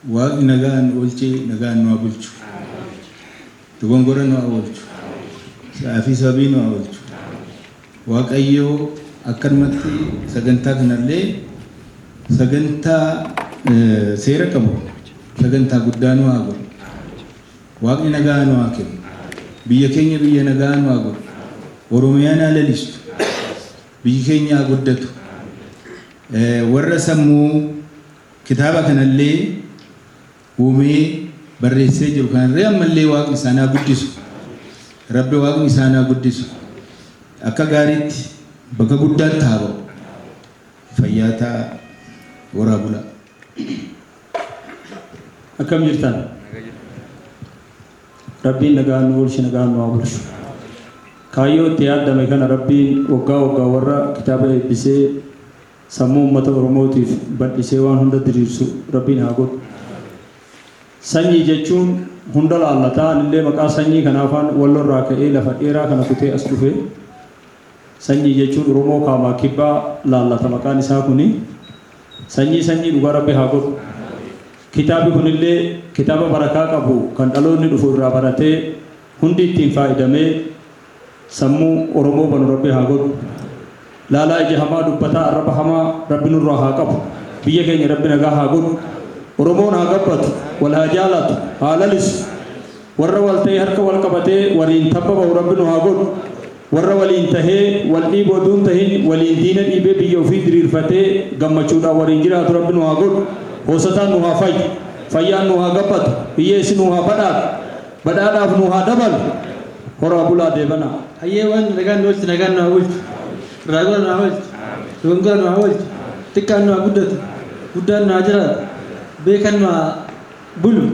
Waaqni nagaan oolchee nagaan nu bulchu. Dogongora nu oolchu. Saafii sabii nu oolchu. Waaqayyo akkanumatti sagantaa kanallee sagantaa seera qabu sagantaa guddaa nu haa godhu. Waaqni nagaa nu haa kennu. Biyya keenya biyya nagaa nu haa godhu. Oromiyaan haa lalistu. Biyyi keenya haa guddatu. Warra sammuu kitaaba kanallee uumee barreessee jiru kanarree ammallee waaqni isaanii haa guddisu. Rabbi waaqni isaanii haa guddisu. Akka gaariitti bakka guddaatti haa ba'u. Fayyaa ta'a warra bulaa. Akkam jirtan? Rabbiin nagaa nu oolchi nagaa nu haa bulchu. Kaayyoo itti yaadame kana Rabbiin waggaa warra kitaaba eebbisee sammuu uummata Oromootiif bal'isee waan hunda diriirsu Rabbiin haa godhu. Sanyii jechuun hunda laallataa illee maqaa sanyii kanaafaan wallorraa ka'ee lafa dheeraa kana kutee as dhufe. Sanyii jechuun Oromoo kaamaa kibbaa laallata maqaan isaa kuni. Sanyii dhugaa Rabbi haa godhu. Kitaabni kunillee kitaaba barakaa qabu kan dhaloonni dhufu irraa baratee hundi ittiin faayidamee sammuu Oromoo banu Rabbi haa godhu. Laalaa ija hamaa dubbataa arraba hamaa Rabbi nurraa haa qabu. Biyya keenya Rabbi nagaa haa godhu. Oromoon haa gabbatu, wal haa jaalatu, haa lalisu. Warra wal ta'ee harka wal qabatee waliin tabba ba'u Rabbi nu haa godhu. Warra waliin tahee wal dhiiboo duun tahin waliin diina dhiibee biyya ofii diriirfatee gammachuudhaan waliin jiraatu Rabbi nu haa godhu. Hoosataan nu haa fayyu, fayyaan nu haa gabbatu, hiyyeessi nu haa badhaadhu, badhaadhaaf nu haa dabalu. Horaa bulaa deebanaa. Hayyee waan nagaan nu oolchu nagaan nu haa bulchu. Raagoon nu haa oolchu, dogongora nu haa oolchu, xiqqaan nu haa guddatu, guddaan nu haa jiraatu, beekan nu haa bulu.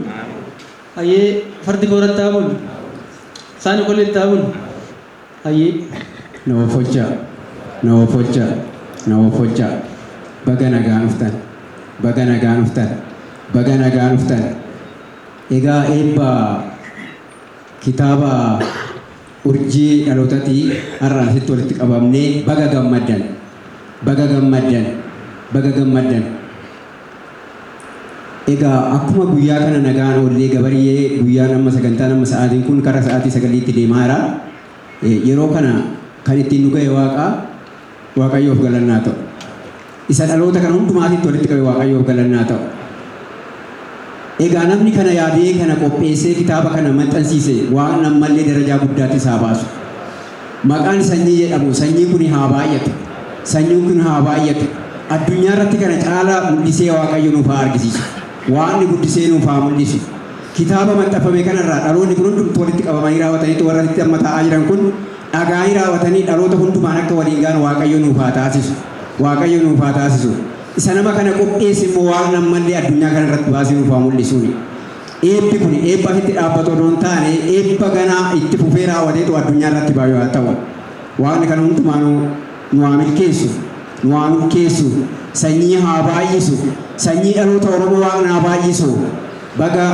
Hayyee fardi kooratti haa bulu, saani kolleetti haa bulu. Hayyee. Nama fochaa, nama fochaa, nama fochaa. Baga nagaan dhuftan, baga nagaan dhuftan, baga nagaan dhuftan. Egaa eebba kitaaba urjii dhalootatii har'aan asitti walitti qabamnee baga gammaddan, baga gammaddan, baga gammaddan. Egaa akkuma guyyaa kana nagaan oollee gabaryee guyyaan amma sagantaan amma sa'aatiin kun karaa sa'aatii 9tti deemaa jira. Yeroo kana kan ittiin nu ga'e Waaqayyoof galannaa ta'u. Isa dhaloota kana hundumaatitti walitti qabe Waaqayyoof galannaa ta'u. Egaa namni kana yaadee kana qopheessee kitaaba kana maxxansiise waan ammallee darajaa guddaatti isaa baasu. Maqaan sanyii jedhamu sanyiin kun haa baay'atu. Sanyiin kun haa baay'atu. Addunyaa irratti kana caalaa mul'isee Waaqayyo nuuf haa argisiisu. Waan guddisee nuuf haa mul'isu. Kitaaba maxxanfame kanarraa dhaloonni kun hundumtuu walitti qabamanii raawwatanii warra itti amma taa'aa jiran kun dhagaanii raawwatanii dhaloota hundumaan akka waliin gaanu Waaqayyo nuuf haa taasisu. Waaqayyo nuuf haa taasisu. Isa nama kana qopheesse immoo waan ammallee addunyaa kana irratti baasee nuuf haa mul'isuuni. Eebbi kun eebba itti dhaabbatu odoo hin taane eebba ganaa itti fufee raawwateetu addunyaa irratti baay'ee haa ta'u. Waan kana hundumaa nu haa milkeessu, nu haa milkeessu, sanyii haa baay'isu, sanyii dhaloota Oromoo waaqni haa baay'isu. Baga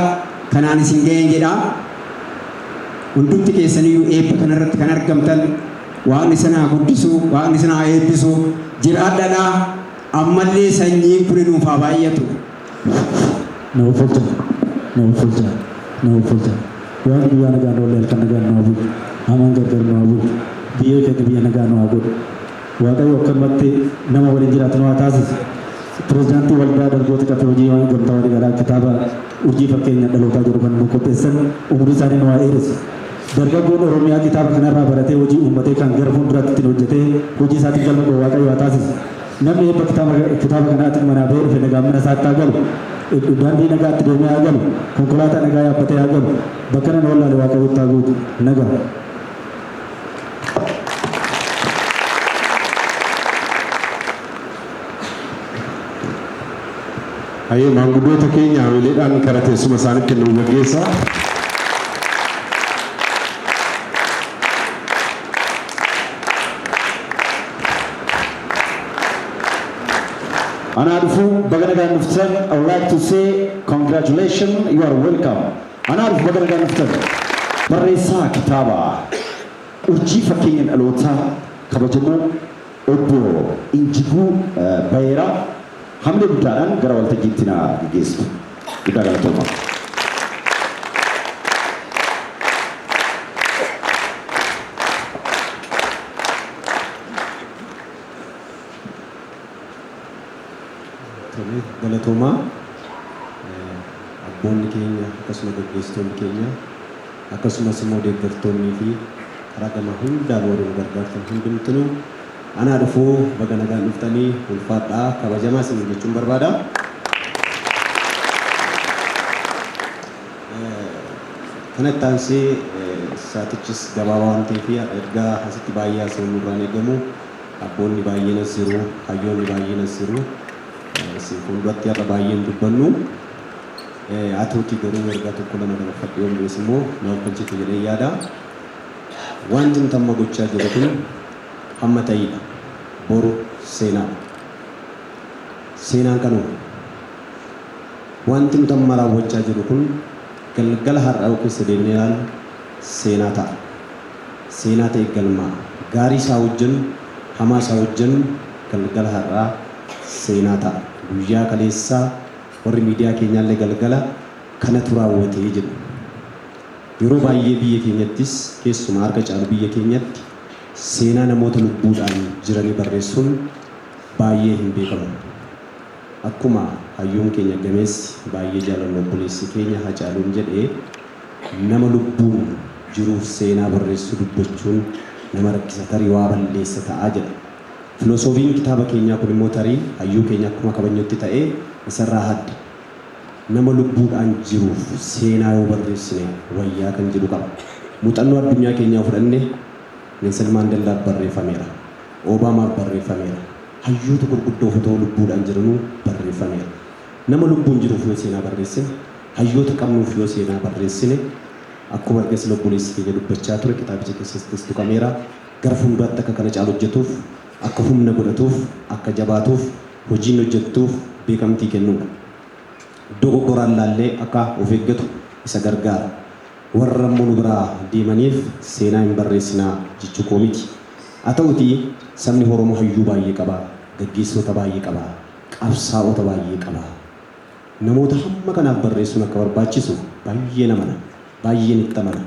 kanaan isin ga'een jedha. Hundumti keessaniyyuu eebba kanarratti kan argamtan waaqni sana haa guddisu, waaqni sana haa eebbisu. Jiraadhaadhaa ammallee sanyiin kun nuuf haa baay'atu. Nama fulta, nama fulta, nama fulta. Waan guyyaa nagaan oollee kan nagaan nu haa bulchu. Hamaan gargar nu haa bulchu. Biyya keenya biyya nagaan nu haa godhu. Waaqayyo akkanumatti nama waliin jiraatu nu haa taasisu. Pireezidaantii waldaa dargoota qabee hojii waan gamtaa walii garaa kitaaba urjii fakkeenya dhalootaa jiru kan nu qopheessan umurii isaanii nu haa dheeressu. Dargaggoon Oromiyaa kitaaba kanarraa baratee hojii uummatee kan gara fuulduraatti ittiin hojjetee hojii isaatiin galma ga'u Waaqayyo haa taasisu. Namni eebba kitaaba kanaatiin manaa ba'ee dhufe nagaa mana isaatti haa galu. Daandii nagaatti deemee haa galu. Konkolaataa nagaa yaabbatee haa galu. Bakka nan wallaale Waaqayyotti haa guutu. Nagaa. Hayyee maanguddoota keenya hamileedhaan karaa teessuma isaaniitti nu gaggeessa. Anaadhufu baga nagaan dhuftan. I would like to say congratulations, you are welcome. Anaadhufu baga nagaan dhuftan. Barreessaa kitaaba urjii fakkeenya dhalootaa kabajamoo obbo Injiguu Bayeeraa hamle guddaadhaan gara waltajjiitti na geessu. Guddaa galatooma. Galatooma abboonni keenya akkasuma gaggeessitoonni keenya akkasumas immoo deeggartoonnii fi karaa gama hundaan warreen gargaartan hundumtuu anaa dhufuu baga nagaan dhuftanii ulfaadhaa kabajamaa isin jechuun barbaada. Kanatti aansee saatichis gabaabaa waan ta'eef ergaa asitti baay'ee haasawuun nurraan eegamu abboonni baay'een as jiru hayyoonni baay'een as jiru isin fuulduratti har'a baay'een dubbannu atuuti garuu ergaa tokko lama dabarfadhee yoon bees immoo naaf galchitu jedhee yaada. Wanti nuti amma gochaa jiru kun hamma ta'idha. Boru seenaa. Seenaan kanuma. Wanti nuti amma raawwachaa jiru kun galgala har'aa keessa deemnee ilaalu seenaa ta'a. Seenaa ta'e galmaa. Gaarii isaa hojjennu, hamaa isaa hojjennu galgala har'aa seenaa ta'a. Guyyaa kaleessaa warri miidiyaa keenyaallee galgala kanatu raawwatee jedhu. Yeroo baay'ee biyya keenyattis keessumaa harka caalu biyya keenyatti seenaa namoota lubbuudhaan jiranii barreessuun baay'ee hin beekamu. Akkuma hayyuun keenya gameessi baay'ee jaalallu obboleessi keenya Hacaaluun jedhee nama lubbuun jiruuf seenaa barreessuu dubbachuun nama rakkisa tarii waa balleessa ta'aa jedha. Filosoofiin kitaaba keenyaa kun immoo tarii hayyuu keenya akkuma kabajnutti ta'ee isarraa hadda. Nama lubbuudhaan jiruuf seenaa yoo barreessine wayyaa kan jedhu qaba. Muuxannoo addunyaa keenyaa fudhanne Neelsan Maandellaaf barreeffameera. Obaamaaf barreeffameera. Hayyoota gurguddoo fotoo lubbuudhaan jiranuu barreeffameera. Nama lubbuun jiruuf yoo seenaa barreessine, hayyoota qabnuuf yoo seenaa barreessine, akkuma argasi lobboleessi keenya dubbachaa ture kitaabicha keessattis tuqameera. Gara fuulduraatti akka kana caalu hojjetuuf, akka humna godhatuuf, akka jabaatuuf, hojiin hojjettuuf beekamtii kennuudha. Dogoggoraan laallee akka of eeggatu isa gargaara. Warra immoo nu biraa deemaniif seenaa hin barreessinaa jechuu koo miti. Haa ta'utii sabni Oromoo hayyuu baay'ee qaba, gaggeessitoota baay'ee qaba, qabsaa'ota baay'ee qaba. Namoota hamma kanaaf barreessuun akka barbaachisu baay'ee namana, baay'ee itti amana.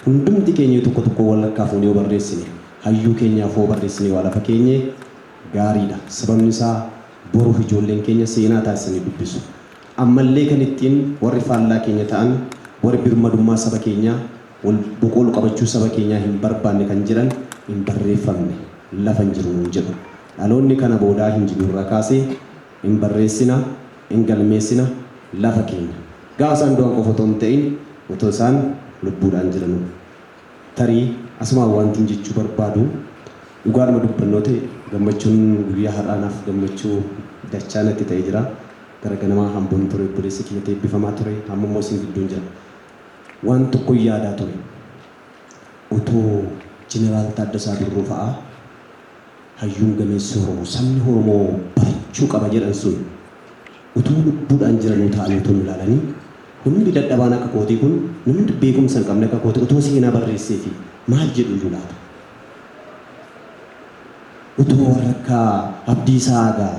Hundumti keenya tokko tokko walakkaa fuunee yoo barreessine, hayyuu keenyaaf yoo barreessine waa lafa keenye gaariidha. Sababni isaa boruuf ijoolleen keenya seenaa taasisanii dubbisu. Ammallee kan ittiin warri faallaa keenya ta'an warri birmadummaa saba keenyaa wal boqoolu qabachuu saba keenyaa hin barbaanne kan jedhan hin barreeffamne lafa hin jiru jedhu. Dhaloonni kana boodaa hin jiru irraa kaasee hin barreessina, hin galmeessina lafa keenya. Gaafa isaan du'an qofa otoo hin ta'in otoo isaan lubbuudhaan jiranu. Tarii asumaan wanti jechuu barbaadu dhugaadhuma dubbannoo ta'e gammachuun guyyaa har'aanaaf gammachuu dachaa natti ta'ee jira. Gara ganamaa hamboon ture obboleessi keenya eebbifamaa ture amma immoo isin gidduun jira. Waan tokko yaadaa ture. Otoo Jeneraal Taaddasaa Birruu fa'aa hayyuun gameessi Oromoo sabni Oromoo barachuu qaba jedhan sun utoo lubbuudhaan jiranuu ta'anii otoo ilaalanii namni dadhabaan akka kootii kun namni beekumsa hin qabne akka kootii utoo seenaa barreessee fi maal jedhu iyyuu laata. Utoo warra akka Abdiisaa Agaa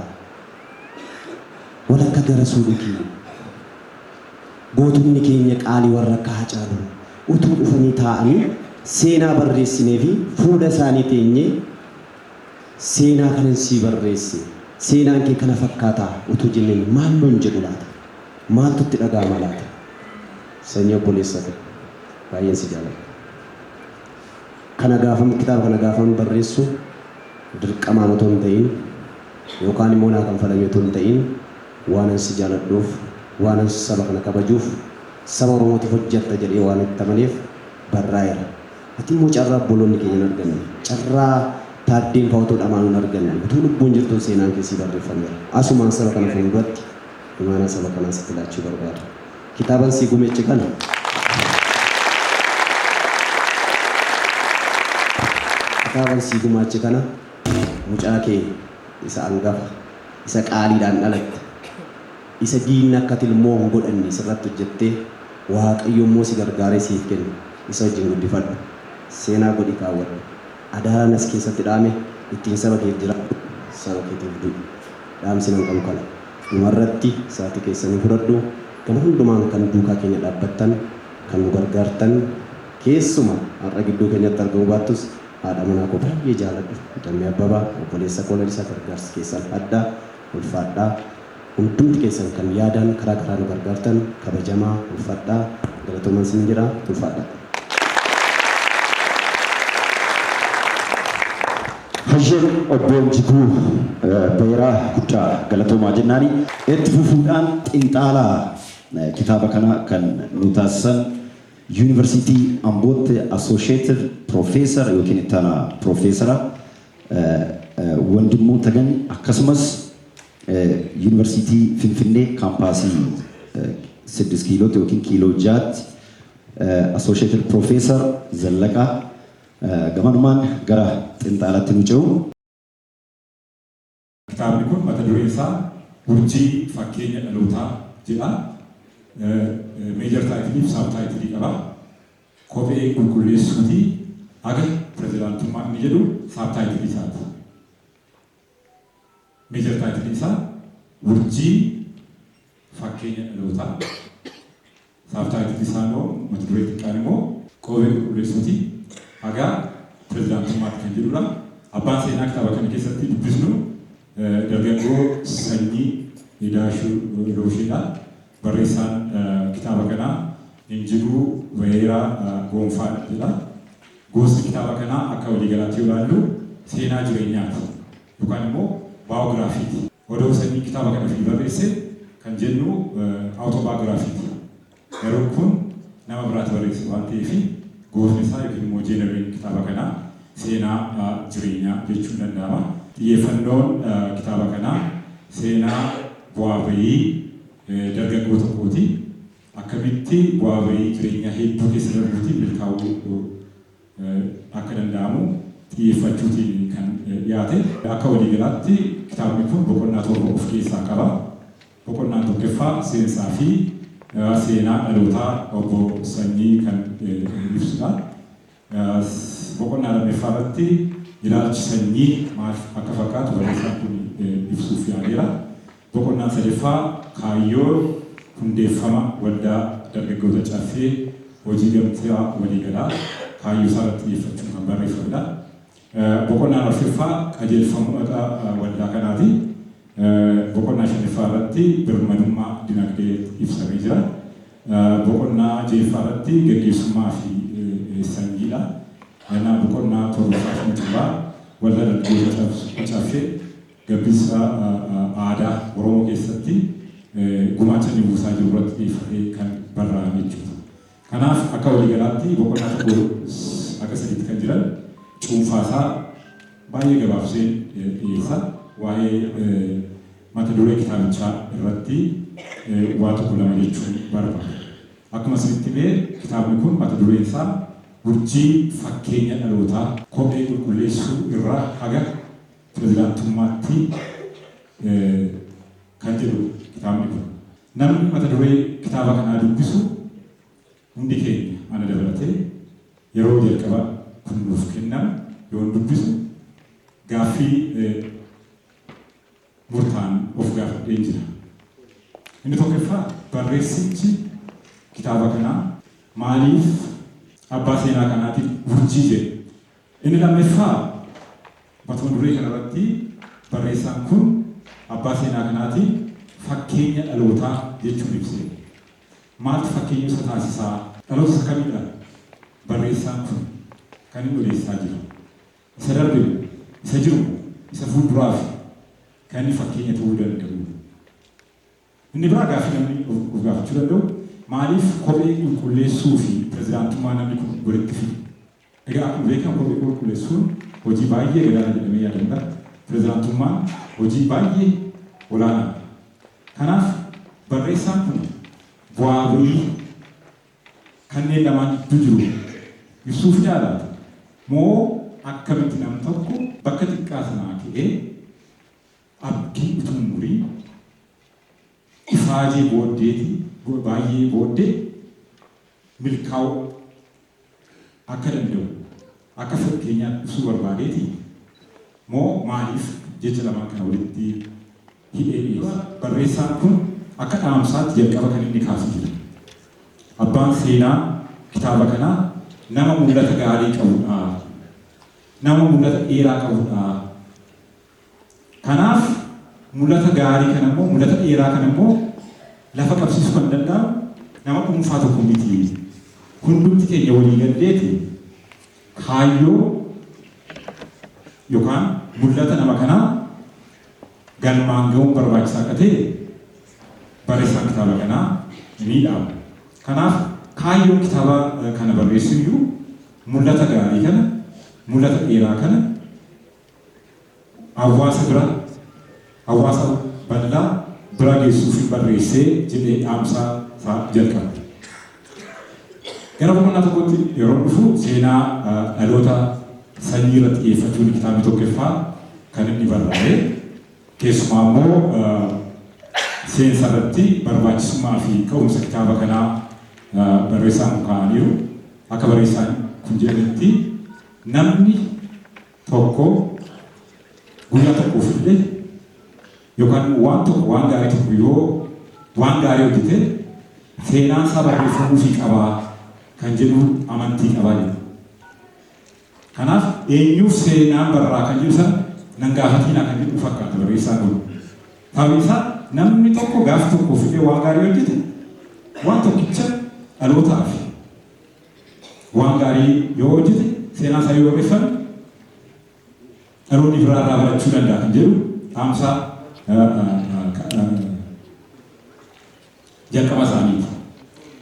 warra akka Garasuu Dhugii gootonni keenya qaalii warra akka Hacaaluu utuu dhufanii taa'anii seenaa barreessinee fi fuula isaanii teenyee seenaa kanan sii barreesse seenaan kee kana fakkaataa utuu jenneen maal nuun jedhu laata maaltu itti dhaga'ama laata sanyii obboleessa ta'e baay'een si jaalladha. Kana gaafam kitaaba kana gaafam barreessu dirqamaan otoo hin ta'in yookaan immoo naa kan fedhame otoo hin ta'in waanan si jaalladhuuf waanan saba kana kabajuuf saba Oromootiif hojjetta jedhee waan itti amaneef barraa'eera. Ati immoo carraa obboloonni keenya hin arganne carraa taaddeen fa'aatoo dhamaan hin arganne utuu lubbuun jirtu seenaan keessi barreeffameera. Asumaan saba kana fuulduratti imaanaa saba kanaa sitti laachuu barbaada. Kitaaban sii gumeechi kana kitaaban sii gumaachi kana mucaa kee isa angafa isa qaaliidhaan dhalatte isa diinni akka tilmoo hin godhanne sirratti hojjettee Waaqayyo immoo si gargaaree siif kennu isa wajjin guddifadhu seenaa godhi kaawwadhu adaaraan as keessatti dhaame ittiin saba kee jiraadhu saba keetiif du'u dhaamsi nan qabu kana dhumarratti sa'aatii keessanii fudhadhu Gama hundumaan kan duukaa keenya dhaabbattan, kan nu gargaartan, keessuma har'a gidduu keenyatti argamu baattus haadha manaa koo baay'ee jaaladhu. Dammee Abbabaa obboleessa koo lalisaa gargaarsa keessan addaa ulfaadhaa. Hundumti keessan kan yaadaan karaa karaa nu gargaartan kabajamaa ulfaadhaa galatoomaa sin jira ulfaadhaa. Hajjeen obboon Jibuu Beeraa guddaa galatoomaa jennaani itti fufuudhaan xinxaalaa kitaaba kana kan nu taasisan Yuunivarsiitii Ambootti Associated Professor yookiin ittaana Professora Wandimmoo Tagan akkasumas Yuunivarsiitii Finfinnee kaampaasii 6 kiilootti yookiin kiiloo 6 Associated Professor Zallaqaa gamanumaan gara xinxaalaatti nu ce'u. Kitaabni kun mata dureen isaa urjii fakkeenya dhalootaa jedha. Meejor taayitilii fi saab taayitilii qaba. Kophee qulqulleessuutii haga pirezidaantummaa inni jedhu saab taayitilii isaati. Meejor taayitilii isaa urjii fakkeenya dhalootaa. Saab taayitilii isaa immoo mata duree xiqqaan immoo kophee qulqulleessuutii haga pirezidaantummaatti kan jedhudha. Abbaan seenaa kitaaba kana keessatti dubbisnu dargaggoo Sanyii Hidhaashuu Roosheedha. Barreessaan kitaaba kanaa Injiluu Weeraa Goonfaadha jedha. Gosti kitaaba kanaa akka waliigalaatti yoo ilaallu seenaa jireenyaati yookaan immoo baayogiraafiiti. Odoo Sanyii kitaaba kana fi barreesse kan jennu awutobaayogiraafiiti. Garuu kun nama biraatti barreesse waan ta'eef goofni isaa yookiin immoo jeenareen kitaaba kanaa seenaa jireenyaa jechuun danda'ama. Xiyyeeffannoon kitaaba kanaa seenaa bu'aa bahii dargaggoo tokkooti. Akkamitti bu'aa bahii jireenyaa hedduu keessa darbuutiin milkaa'uu akka danda'amu xiyyeeffachuutiin kan dhiyaate. Akka waliigalaatti kitaabni kun boqonnaa 7 of keessaa qaba. Boqonnaan tokkoffaa seensaa fi seenaa dhalootaa obbo Sanyii kan ibsudha. Boqonnaa lammaffaa irratti ilaalchi sanyii maal akka fakkaatu barreessaan kun ibsuuf yaaleera. Boqonnaan sadaffaa kaayyoo hundeeffama waldaa dargaggoota caffee hojii gamtaa waliigalaa kaayyoo isaa irratti xiyyeeffachuun kan barreeffamedha. Boqonnaan arfaffaa qajeelfama waldaa kanaati. Boqonnaa shanaffaa irratti birmadummaa dinagdee ibsamee jira. Boqonnaa ja'affaa irratti gaggeessummaa fi sanyiidha. Boqonnaa torbaffaa fi xumuraa waldaa dargaggoota caffee gabbisa aadaa Oromoo keessatti gumaacha inni buusaa jiru irratti xiyyeeffatee kan barreeffame jechuudha. Kanaaf akka waliigalaatti boqonnaa 1 akka 3 kan jiran cuunfaasaa baay'ee gabaabsee dhiyeessa. Waa'ee mata duree kitaabichaa irratti waa tokko lama jechuun barbaada. Akkuma isinitti himee kitaabni kun mata dureen isaa urjii fakkeenya dhalootaa kophee qulqulleessuu irraa haga pirezidaantummaatti kan jedhu kitaabni kun. Namni mata duree kitaaba kanaa dubbisu hundi keenya ana dabalatee yeroo jalqaba kun nuuf kenname yoo dubbisu gaaffii murtaan of gaafadhee jira. Inni tokkoffaa barreessichi kitaaba kanaa maaliif abbaa seenaa kanaatiif urjii jedhe. Inni lammaffaa mata duree kanarratti barreessaan kun abbaa seenaa kanaatiif fakkeenya dhalootaa jechuun ibse. Maaltu fakkeenya isa taasisaa? Dhaloota isa kamidha? Barreessaan kun kan inni odeessaa jiru. Isa darbe, isa jiru, isa fuulduraaf kan inni fakkeenya ta'uu danda'u. Inni biraa gaaffii namni of gaafachuu danda'u maaliif kophee qulqulleessuu fi pirezidaantummaa namni kun walitti fide? Egaa akkuma beekamu kophee qulqulleessuun hojii baay'ee gadaana jedhamee yaadamudha. Pirezidaantummaan hojii baay'ee olaanaa. Kanaaf barreessaan kun bu'aa bahii kanneen lamaan gidduu jiru ibsuuf yaalaata. Moo akkamitti nam tokko bakka xiqqaa sanaa ka'ee abdii utuu umurii ifaajee booddeeti baay'ee booddee milkaa'uu akka danda'u akka fakkeenyaatti ibsuu barbaadeeti. Moo maaliif jecha lamaan kana walitti hidhee dhiyeessa? Barreessaan kun akka dhaamsaatti jalqaba kan inni kaasee jira. Abbaan seenaa kitaaba kanaa nama mul'ata gaarii qabudha. Nama mul'ata dheeraa qabudha. Kanaaf mul'ata gaarii kana immoo mul'ata dheeraa kana immoo lafa qabsiisuu kan danda'u nama dhuunfaa tokko miti. Hundumti keenya walii galleeti kaayyoo yookaan mul'ata nama kanaa galmaan ga'uun barbaachisaa akka ta'e barreessaan kitaaba kanaa ni dhaama. Kanaaf kaayyoon kitaaba kana barreessu iyyuu mul'ata gaarii kana mul'ata dheeraa kana hawaasa bal'aa bira geessuuf barreessee jedhee dhaamsaa isaa jalqaba. Gara boqonnaa tokkotti yeroo dhufu seenaa dhaloota sanyii irratti xiyyeeffachuun kitaabni tokkoffaa kan inni barraa'e keessumaa immoo seensa irratti barbaachisummaa fi ka'umsa kitaaba kanaa barreessaan kaa'aniiru. Akka barreessaan kun jedhanitti namni tokko guyyaa tokkoof illee yookaan waan tokko waan gaarii tokko yoo waan gaarii hojjete seenaan isaa barreeffamuu fi qabaa kan jedhu amantii qabaa jiru. Kanaaf eenyuuf seenaan barraa kan jedhu sana nan gaafatiina kan jedhu fakkaata barreessaan kun. Sababni isaa namni tokko gaafa tokkoof illee waan gaarii hojjete waan tokkicha dhalootaaf waan gaarii yoo hojjete seenaa isaa yoo barreeffame dhaloonni biraa irraa barachuu danda'a kan jedhu dhaamsaa jalqaba isaaniiti.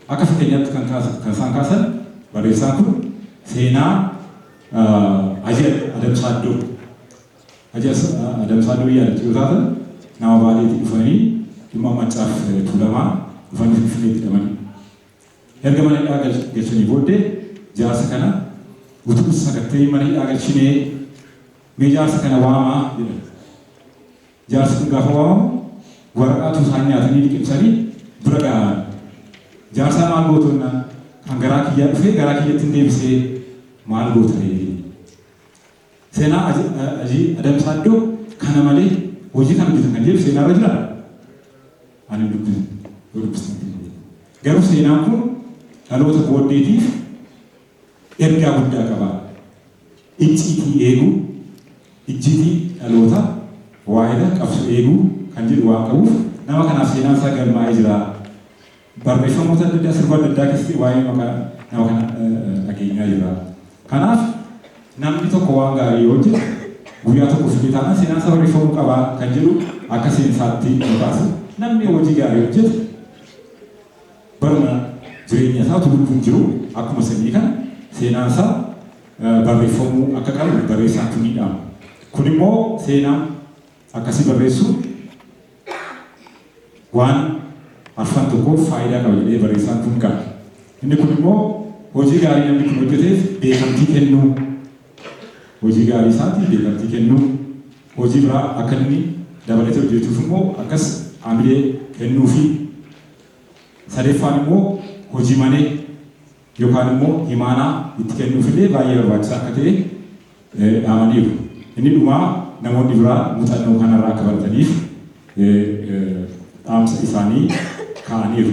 Akka fakkeenyaatti kan isaan kaasan barreessaan kun seenaa Haji Adam Saaddoo yaadachuu yoo taatan nama baay'eetti dhufanii dhimma Maccaaf Tuulamaa dhufanii Finfinneetti hidhamanii. Erga mana hidhaa galchanii booddee jaarsa kana utuu sagattee mana hidhaa galchinee mee jaarsa kana waamaa jedhan. Jaarsi kun gaafa waamamu waraqaatu isaan nyaatanii liqimsanii bira ga'an. Jaarsaa maal gootonna kan garaa kiyyaa dhufee garaa kiyyatti hin deebisee maal gootare. Seenaa Haji Adam Saaddoo kana malee hojii kana hojjetan kan jedhu seenaa irra jira. Ani dubbisne. Garuu seenaan kun dhaloota booddeetiif ergaa guddaa qaba. Icciitii eeguu, icciitii dhaloota waa'ee qabsoo eeguu kan jedhu waan qabuuf nama kanaaf seenaan isaa galmaa'ee jira. Barreeffamoota adda addaa sirba adda addaa keessatti waa'ee nama kana dhageenyaa jira. Kanaaf namni tokko waan gaarii yoo hojjete guyyaa tokko fidee taanaan seenaan isaa barreeffamuu qaba kan jedhu akka seensaatti nu baasu. Namni hojii gaarii hojjete baruma jireenya isaa lubbuun jiru akkuma sanyii kana seenaan isaa barreeffamuu akka qabu barreessaan kun ni dhaama. Kun immoo seenaan akkasii barreessuun waan arfan tokkoof faayidaa qaba jedhee barreessaan kun qaba. Inni kun immoo hojii gaarii namni kun hojjeteef beekamtii kennuu, hojii gaarii isaatiif beekamtii kennuu, hojii biraa akka inni dabalatee hojjetuuf immoo akkas hamilee kennuu fi sadeeffaan immoo hojii manee yookaan immoo himaanaa itti kennuuf illee baay'ee barbaachisaa akka ta'e dhaamaniiru. Inni dhumaa namoonni biraa muuxannoo kanarraa akka barataniif dhaamsa isaanii kaa'aniiru.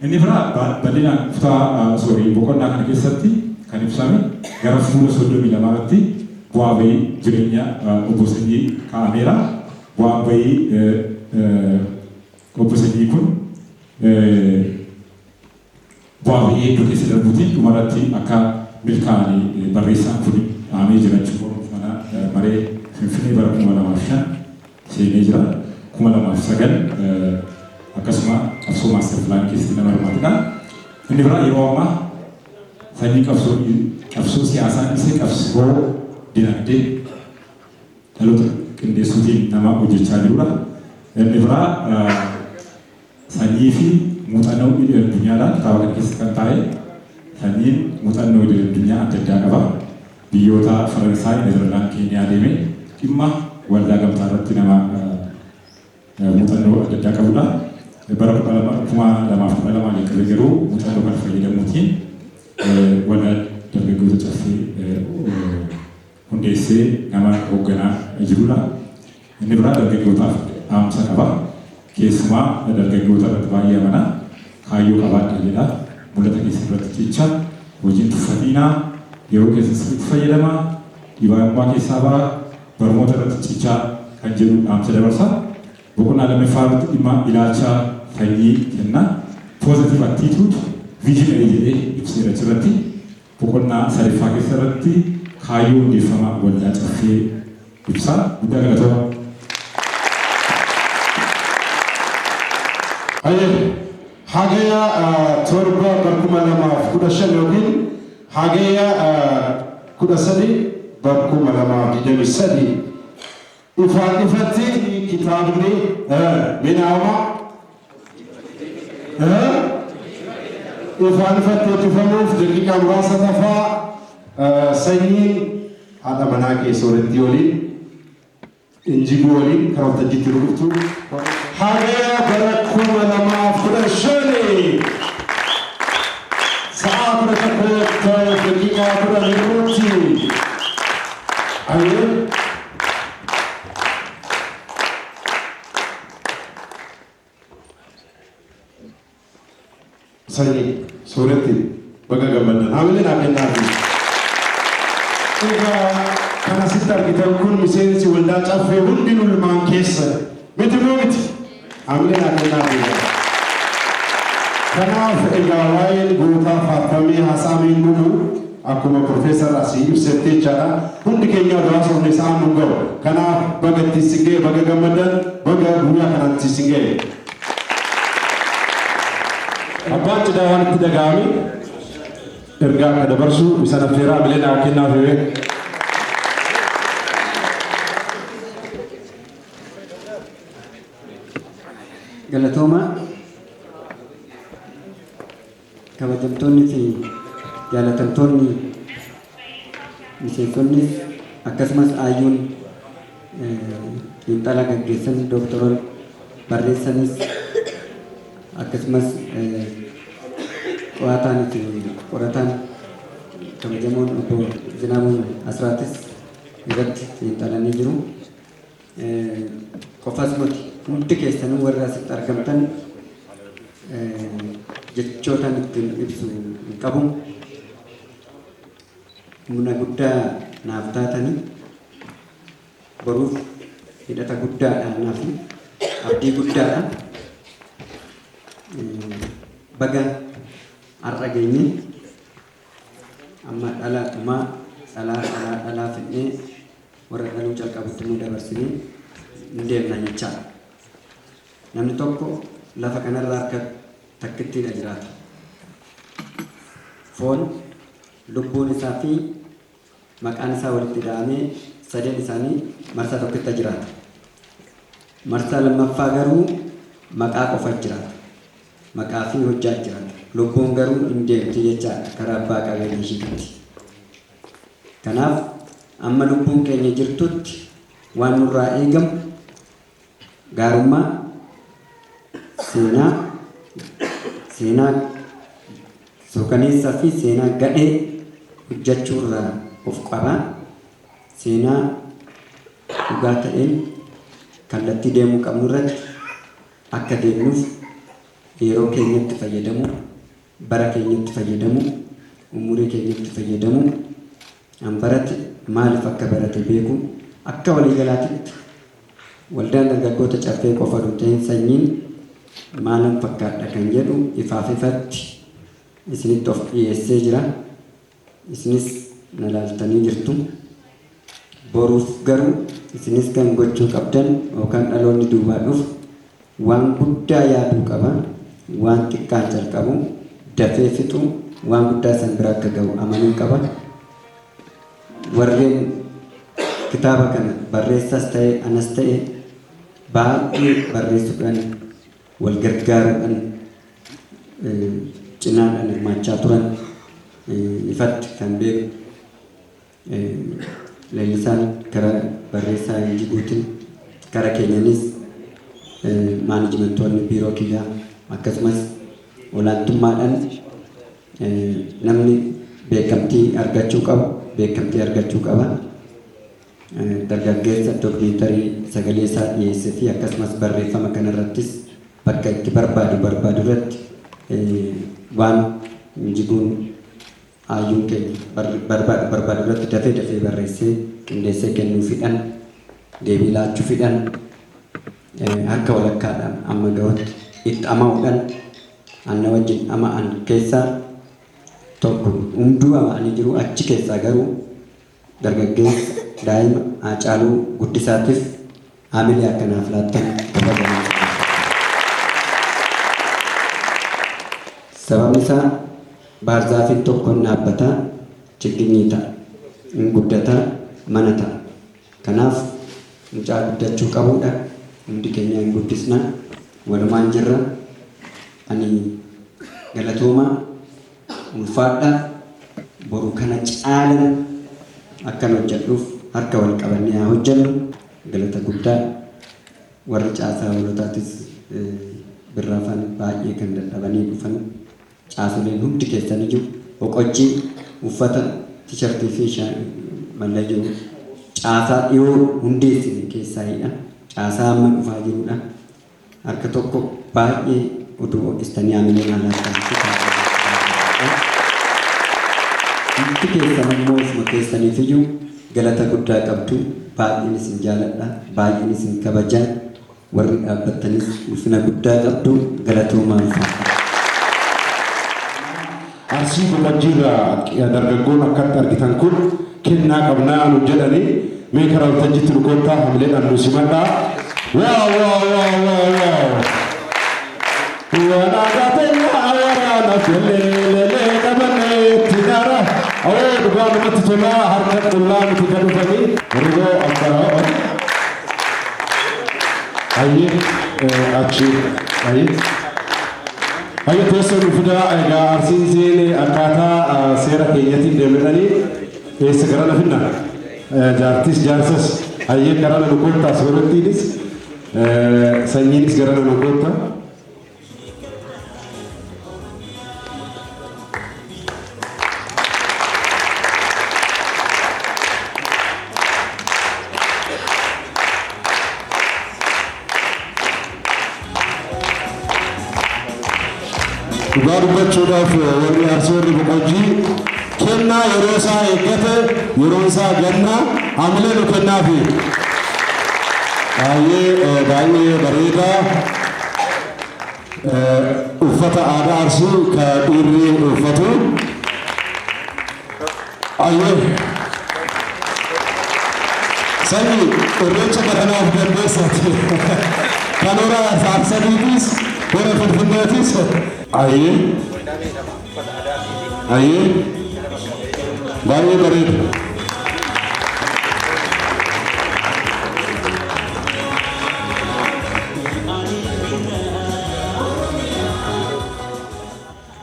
Inni biraa bal'inaan kutaa boqonnaa kana keessatti kan ibsame gara fuula 32 irratti bu'aa bahii jireenya obbo Sanyii kaa'ameera. Bu'aa bahii obbo Sanyii kun bu'aa bahii hedduu keessa darbuutiin dhumarratti akka milkaa'anii barreessaan kun dhaamee jiraachuu mana maree Finfinnee bara 2005 seenee jira. 2009 akkasuma qabsoo maaster pilaan keessatti nama hirmaatedha. Inni biraa yeroo ammaa sanyii qabsoo siyaasaa isa qabsoo dinagdee dhaloota qindeessuutiin nama hojjechaa jirudha. Inni biraa sanyii fi muuxannoo idil addunyaadhaan kitaaba kana keessatti kan taa'e sanyiin muuxannoo idil addunyaa adda addaa qaba. Biyyoota Faransaay, Neezerlaand, Keeniyaa deemee dhimma waldaa gamtaa irratti nama muuxannoo adda addaa qabudha. Bara 2012 jalqabee garuu muuxannoo kana fayyadamuutiin waldaa dargaggoota caffee hundeessee nama hoogganaa jirudha. Inni biraa dargaggootaaf dhaamsa qaba. keessumaa dargaggoota irratti baay'ee amanaa kaayyoo qabaadha jedha. Mul'ata keessa irratti jecha hojiin tuffatiinaa yeroo keessa sirriitti fayyadamaa dhibaa'ummaa keessaa ba'a barnoota irratti cichaa kan jedhu dhaamsa dabarsa. Boqonnaa lammaffaa irratti dhimma ilaalcha fayyii kenna. Positive attitude visionary jedhee ibseera achirratti. Boqonnaa sadaffaa keessa irratti kaayyoo hundeeffamaa waldaa caffee ibsa. Guddaa galatooma. Hagaya torba barkuma lamaaf kudha shan yookiin hagaya kudha sadi barkuma lamaaf 23 ifaan ifatti kitaabni minaama ifaan ifatti hojjetamuuf daqiiqaa muraasa tafaa sanyiin haadha manaa keessa walitti waliin injiguu waliin kan waltajjiitti rurruftu hagaya bara kuma lamaaf kudha shanii sa'a kudha tokko daqiiqaa kudha minuutti ayyee sanyii suuratti baga gammadan hamileen akkanaafi egaa kan asitti argitan kun miseensi waldaa caffee hundinuu ilmaan keessa miti moo miti hamileen akkanaafi kanaaf egaa waa'een gootaa faarfamee haasaamee numu akkuma Profeesar asii ibsettee jechaadha hundi keenya oduu soofne isaan nu ga'u kanaaf baga itti singee baga gammadan baga guyyaa kanatti singee abbaan cidhaa waan itti dhaga'ame ergaa akka dabarsu isa affeeraa bileen kennaaf hime. Galatooma kabajamtoonni fi jaalatamtoonni miseensonni akkasumas ayyuun xiinxala gaggeessan doktoroon barreessanis akkasumas qo'ataan fi qorataan kabajamoon obbo Zinaamuun Asraatis irratti xiinxalanii jiru. Qofas miti hundi keessanuu warra asitti argamtan jechootaan ittiin ibsu hin qabu. Humna guddaa naaf taatanii boruuf hidhata guddaadha naaf abdii guddaadha. Baga har'a geenye amma dhalaa fidnee warra dhaluu calqabutti nu dabarsinee hin deemna jechaadha. Namni tokko lafa kanarraa harka takkittiidha jiraata. Foon lubbuun isaa fi maqaan isaa walitti hidhamee sadeen isaanii marsaa tokkitti jiraata. Marsaa lammaffaa garuu maqaa qofa jiraata. Maqaa fi hojjaa jiraata. Lubbuun garuu hin deemti jechaadha karaa abbaa qabeenya ishiitti. Kanaaf amma lubbuun keenya jirtutti waan nurraa eegamu gaarummaa seenaa suukaneessaa fi seenaa gadhee hojjechuurraa of qabaa seenaa dhugaa ta'een kallattii deemuu qabnu irratti akka deemnuuf yeroo keenyatti fayyadamu bara keenyatti fayyadamu umurii keenyatti fayyadamu hanbarate maaliif akka barate beeku akka waliigalaatitti waldaan dargaggoota caffee qofa dhuteen sanyiin maalan fakkaadha kan jedhu ifaaf ifatti isinitti of dhiyeessee jira. Isinis na laaltanii jirtu. Boruuf garuu isinis kan gochuu qabdan yookaan dhaloonni duubaa dhufu waan guddaa yaaduu qaba. Waan xiqqaan jalqabu dafee fixu waan guddaa san bira akka ga'u amanuu qaba. Warreen kitaaba kana barreessaas ta'e anas ta'e baay'ee barreessuudhaan wal gargaaruudhaan cinaadhaan hirmaachaa turan ifatti kan beeku leellisaan karaa barreessaa Injiguutiin karaa keenyanis maanajimentoonni biiroo kiyyaa akkasumas olaantummaadhaan namni beekamtii argachuu qaba. dargaggeessa dookimentarii sagalee isaa dhiyeessee fi akkasumas barreeffama kanarrattis bakka itti barbaadu irratti waan injiguun hayyuun keenya barbaadu irratti dafee barreessee qindeessee kennuufiidhaan deebii laachuufiidhaan harka walakkaadhaan amma gahutti itti ama'uudhaan anna wajjin ama'an keessaa tokko hunduu ama'anii jiru. Achi keessaa garuu dargaggeessa daa'ima Haacaaluu Guddisaatiif haamilee akkanaaf laattan kabajamuu. Sababni isaa baarzaafiin tokkoon dhaabbataa chigginyii ta'a, hin guddataa, mana ta'a. Kanaaf mucaa guddachuu qabuudha. Hundi keenya hin guddisna, walumaan jirra. Ani galatoomaa ulfaadhaa boru kana caalan akkan hojjedhuuf harka wal qabannee haa hojjennu. Galata guddaa warri caasaa hoolotaatis birraafaan baay'ee kan dadhabanii dhufan caasoleen hundi keessanii jiru. Boqojjii uffata tiishartii fi mallayyoo caasaa dhiyoo hundeessine keessaayidha. Caasaa amma dhufaa jirudha. Harka tokko baay'ee oduu istanii haamilee naannoo hundi keessan immoo ofuma keessaniif iyyuu galata guddaa qabdu. Baay'een isin jaaladha, baay'een isin kabajaa. Warri dhaabbattanis ulfina guddaa qabdu. Galatoomaa ulfaata. Arsii Gulajjiirraa dargaggoon akkatti argitan kun kennaa qabnaa nu jedhanii mee karaa waltajjiitti nu koottaa hamileedhaan nu simadhaa. Wanaagaatenya waraana feleelee qabannee tinaara awoo dhugaa namatti tolaa harka qullaa nuti kan dhufanii rigoo akkaraa ayyee achi ayyee teessoo nu fidaa. Egaa arsiin seenee akkaataa seera keenyatiin deemedhanii eessa gara na finna jaartis jaarsas ayyee gara na nu koottaa soorottiinis sanyiinis gara na nu koottaa. Dhugaa dubbachuudhaaf warri arsoorri boqojjii kennaa yeroo isaa eeggate yeroo isaa ganna hamilee nu kennaafi. Baay'ee bareedaa uffata aadaa arsii ka dhiirri uffatu. Sanyii irreecha katanaaf dandeessati. Kan hora saarsadiitis hora finfinneetis. Baay'ee bareeda.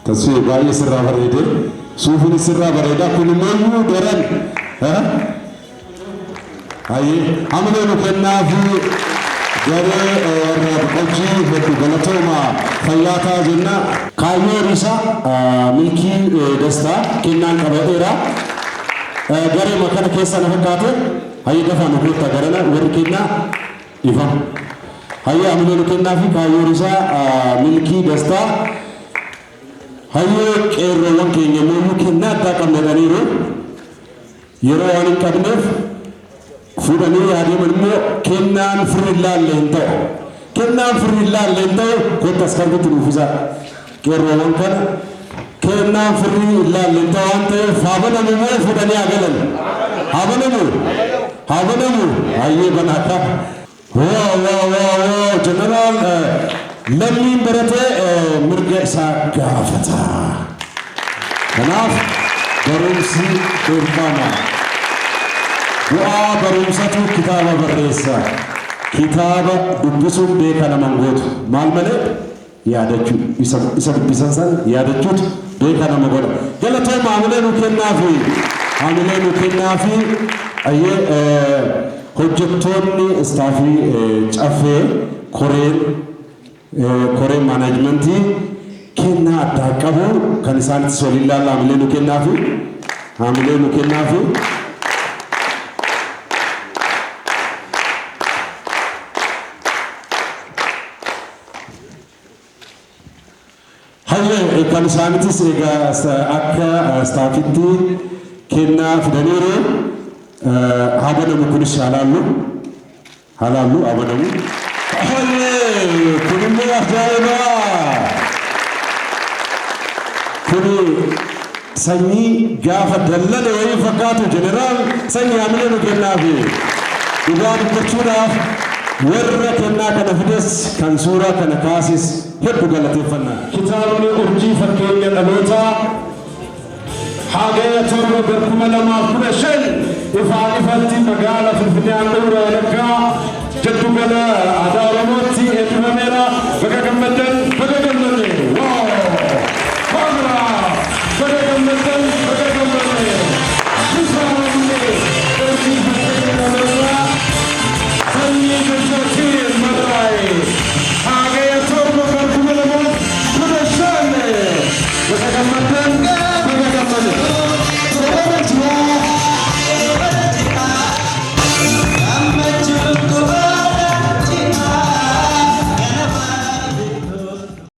Tasii baay'ee sirraa bareede. Suufiin sirraa bareeda. Kun immoo daran hamilee nu kennaafi garee boqojjii hedduu galatooma fayyaataa jenna. Kaayyoon isaa milkii dastaa kennaan qabateera. Garee makana keessa na fakkaate hayya dafaa nu koottaa garana warri kennaa ifa. Hayya hamilee nu kennaafi kaayyoon isaa milkii dastaa. Hayya qeerroowwan keenya immoo kennaa addaa qabnedhaniiru. Yeroo waan hin qabneef fuudhanii adeeman immoo kennaan firii ilaalle hin ta'u. Kennaan firii ilaalle hin ta'u kottas kan nuti dhuufisa. Qeerroowwan kana kennaan firii ilaalle hin ta'u waan ta'eef haa banamu moo fuudhanii haa galan. Haa banamu hayyee banaadha. Jeneraal lammiin baratee mirga isaa gaafata. Kanaaf barumsi dirqama. Bu'aa barumsatu kitaaba barreessa. Kitaaba dubbisuun beeka naman gootu. Maal malee yaadachuu isa dubbisan san yaadachuutu beeka nama godha. Galatooma hamilee nu kennaafi hojjettoonni istaafii caffee koreen maanaajmentii kennaa addaa qabu kan isaanitti waliin ilaalla. Hamilee nu kennaafi Hayyee kan isaaniitis egaa akka staafitti kennaa fidaniiru habanamu kunis halaallu habanamu. Hayyee kunimmoo ajaa'ibaa! Kuni sanyii gaafa dallane wayii fakkaatu jeneraal sanyii hamilee nu kennaafi dhugaa dubbachuudhaaf warra kennaa kana fides kan suuraa kana kaasis hedduu galateeffannaa. Kitaabni urjii fakkeenya dhalootaa hagaya torba barkuma lamaaf 15 ifaan ifatti magaala Finfinnee handhuura walakkaa jiddu gala aadaa Oromoo